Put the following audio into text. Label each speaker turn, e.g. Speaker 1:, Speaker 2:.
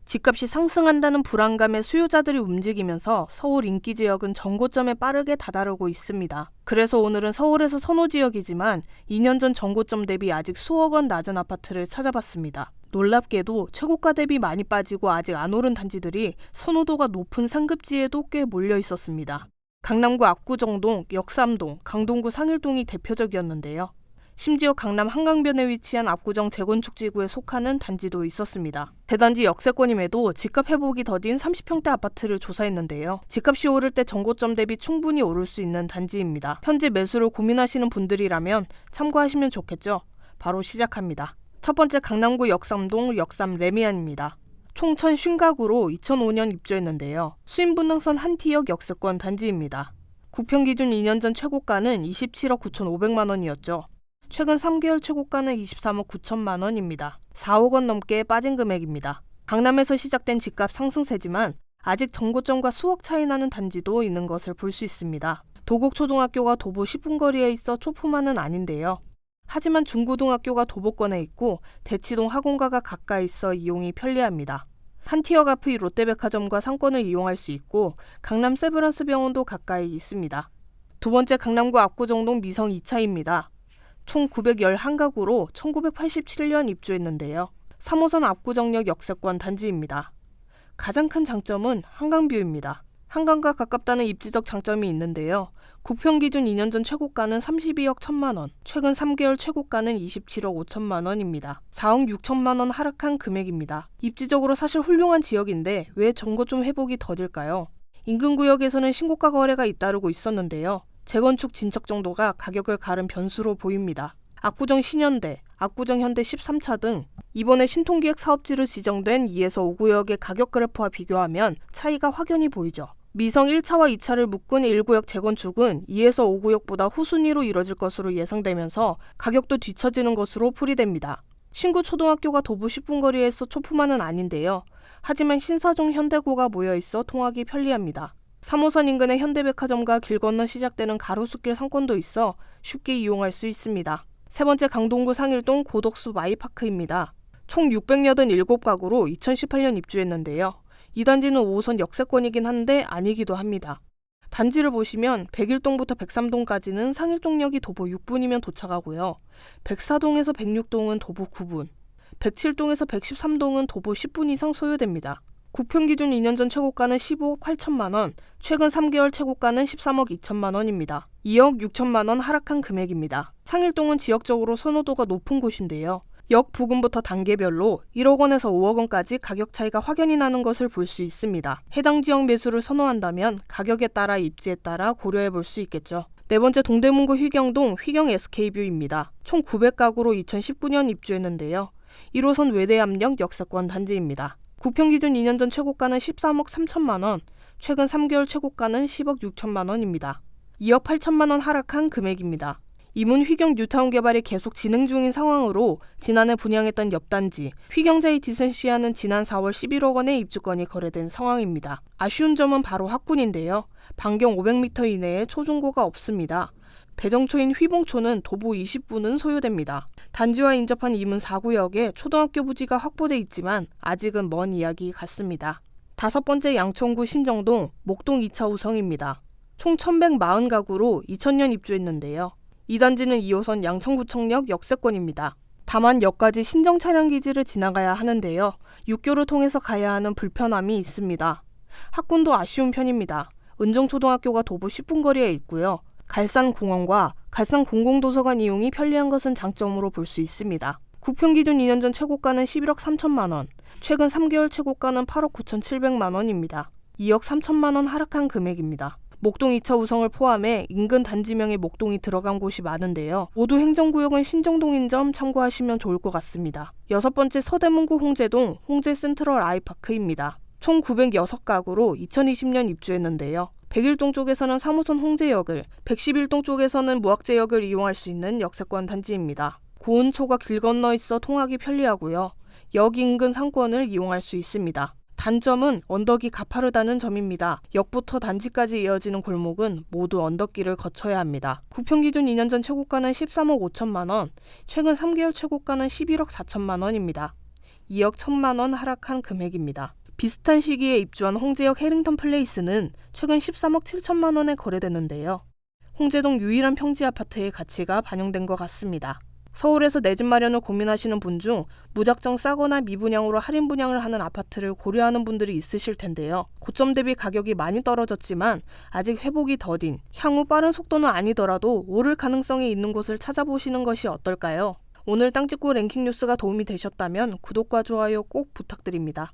Speaker 1: 집값이 상승한다는 불안감에 수요자들이 움직이면서 서울 인기 지역은 정고점에 빠르게 다다르고 있습니다. 그래서 오늘은 서울에서 선호지역이지만 2년 전 정고점 대비 아직 수억 원 낮은 아파트를 찾아봤습니다. 놀랍게도 최고가 대비 많이 빠지고 아직 안 오른 단지들이 선호도가 높은 상급지에도 꽤 몰려 있었습니다. 강남구 압구정동, 역삼동, 강동구 상일동이 대표적이었는데요. 심지어 강남 한강변에 위치한 압구정 재건축지구에 속하는 단지도 있었습니다. 대단지 역세권임에도 집값 회복이 더딘 30평대 아파트를 조사했는데요. 집값이 오를 때 정고점 대비 충분히 오를 수 있는 단지입니다. 현재 매수를 고민하시는 분들이라면 참고하시면 좋겠죠. 바로 시작합니다. 첫 번째 강남구 역삼동 역삼 레미안입니다. 총 1050가구로 2005년 입주했는데요. 수인분당선 한티역 역세권 단지입니다. 구평 기준 2년 전 최고가는 27억 9,500만 원이었죠. 최근 3개월 최고가는 23억 9천만 원입니다. 4억 원 넘게 빠진 금액입니다. 강남에서 시작된 집값 상승세지만 아직 정고점과 수억 차이 나는 단지도 있는 것을 볼 수 있습니다. 도곡초등학교가 도보 10분 거리에 있어 초품화는 아닌데요. 하지만 중고등학교가 도보권에 있고 대치동 학원가가 가까이 있어 이용이 편리합니다. 한티역 앞의 롯데백화점과 상권을 이용할 수 있고 강남 세브란스 병원도 가까이 있습니다. 두 번째 강남구 압구정동 미성 2차입니다. 총 911가구로 1987년 입주했는데요. 3호선 압구정역 역세권 단지입니다. 가장 큰 장점은 한강뷰입니다. 한강과 가깝다는 입지적 장점이 있는데요. 구평 기준 2년 전 최고가는 32억 1천만 원, 최근 3개월 최고가는 27억 5천만 원입니다. 4억 6천만 원 하락한 금액입니다. 입지적으로 사실 훌륭한 지역인데 왜 정고점 회복이 더딜까요? 인근 구역에서는 신고가 거래가 잇따르고 있었는데요. 재건축 진척 정도가 가격을 가른 변수로 보입니다. 압구정 신현대, 압구정 현대 13차 등 이번에 신통기획 사업지로 지정된 2에서 5구역의 가격 그래프와 비교하면 차이가 확연히 보이죠. 미성 1차와 2차를 묶은 1구역 재건축은 2에서 5구역보다 후순위로 이뤄질 것으로 예상되면서 가격도 뒤처지는 것으로 풀이됩니다. 신구 초등학교가 도보 10분 거리에서 초품화는 아닌데요. 하지만 신사동 현대고가 모여있어 통하기 편리합니다. 3호선 인근의 현대백화점과 길 건너 시작되는 가로수길 상권도 있어 쉽게 이용할 수 있습니다. 세 번째 강동구 상일동 고덕수 마이파크입니다. 총 687가구로 2018년 입주했는데요. 이 단지는 5호선 역세권이긴 한데 아니기도 합니다. 단지를 보시면 101동부터 103동까지는 상일동역이 도보 6분이면 도착하고요. 104동에서 106동은 도보 9분, 107동에서 113동은 도보 10분 이상 소요됩니다. 구평 기준 2년 전 최고가는 15억 8천만 원, 최근 3개월 최고가는 13억 2천만 원입니다. 2억 6천만 원 하락한 금액입니다. 상일동은 지역적으로 선호도가 높은 곳인데요. 역 부근부터 단계별로 1억 원에서 5억 원까지 가격 차이가 확연히 나는 것을 볼 수 있습니다. 해당 지역 매수를 선호한다면 가격에 따라 입지에 따라 고려해 볼 수 있겠죠. 네 번째 동대문구 휘경동 휘경 SK뷰입니다. 총 900가구로 2019년 입주했는데요. 1호선 외대암역 역세권 단지입니다. 구평 기준 2년 전 최고가는 13억 3천만 원, 최근 3개월 최고가는 10억 6천만 원입니다. 2억 8천만 원 하락한 금액입니다. 이문 휘경 뉴타운 개발이 계속 진행 중인 상황으로 지난해 분양했던 옆단지 휘경자이 디센시아는 지난 4월 11억 원의 입주권이 거래된 상황입니다. 아쉬운 점은 바로 학군인데요. 반경 500m 이내에 초중고가 없습니다. 배정초인 휘봉초는 도보 20분은 소요됩니다. 단지와 인접한 이문 4구역에 초등학교 부지가 확보돼 있지만 아직은 먼 이야기 같습니다. 다섯 번째 양천구 신정동 목동 2차 우성입니다. 총 1140가구로 2000년 입주했는데요. 이 단지는 2호선 양천구청역 역세권입니다. 다만 역까지 신정 차량 기지를 지나가야 하는데요. 육교를 통해서 가야 하는 불편함이 있습니다. 학군도 아쉬운 편입니다. 은정초등학교가 도보 10분 거리에 있고요. 갈산공원과 갈산공공도서관 이용이 편리한 것은 장점으로 볼 수 있습니다. 구평 기준 2년 전 최고가는 11억 3천만 원, 최근 3개월 최고가는 8억 9,700만 원입니다. 2억 3천만 원 하락한 금액입니다. 목동 2차 우성을 포함해 인근 단지명에 목동이 들어간 곳이 많은데요. 모두 행정구역은 신정동인 점 참고하시면 좋을 것 같습니다. 여섯 번째 서대문구 홍제동 홍제센트럴 아이파크입니다. 총 906가구로 2020년 입주했는데요. 101동 쪽에서는 3호선 홍제역을, 111동 쪽에서는 무학재역을 이용할 수 있는 역세권 단지입니다. 고은초가 길 건너 있어 통하기 편리하고요. 역 인근 상권을 이용할 수 있습니다. 단점은 언덕이 가파르다는 점입니다. 역부터 단지까지 이어지는 골목은 모두 언덕길을 거쳐야 합니다. 구평 기준 2년 전 최고가는 13억 5천만 원, 최근 3개월 최고가는 11억 4천만 원입니다. 2억 1천만 원 하락한 금액입니다. 비슷한 시기에 입주한 홍제역 해링턴 플레이스는 최근 13억 7천만 원에 거래됐는데요. 홍제동 유일한 평지 아파트의 가치가 반영된 것 같습니다. 서울에서 내 집 마련을 고민하시는 분 중 무작정 싸거나 미분양으로 할인 분양을 하는 아파트를 고려하는 분들이 있으실 텐데요. 고점 대비 가격이 많이 떨어졌지만 아직 회복이 더딘, 향후 빠른 속도는 아니더라도 오를 가능성이 있는 곳을 찾아보시는 것이 어떨까요? 오늘 땅짓고 랭킹 뉴스가 도움이 되셨다면 구독과 좋아요 꼭 부탁드립니다.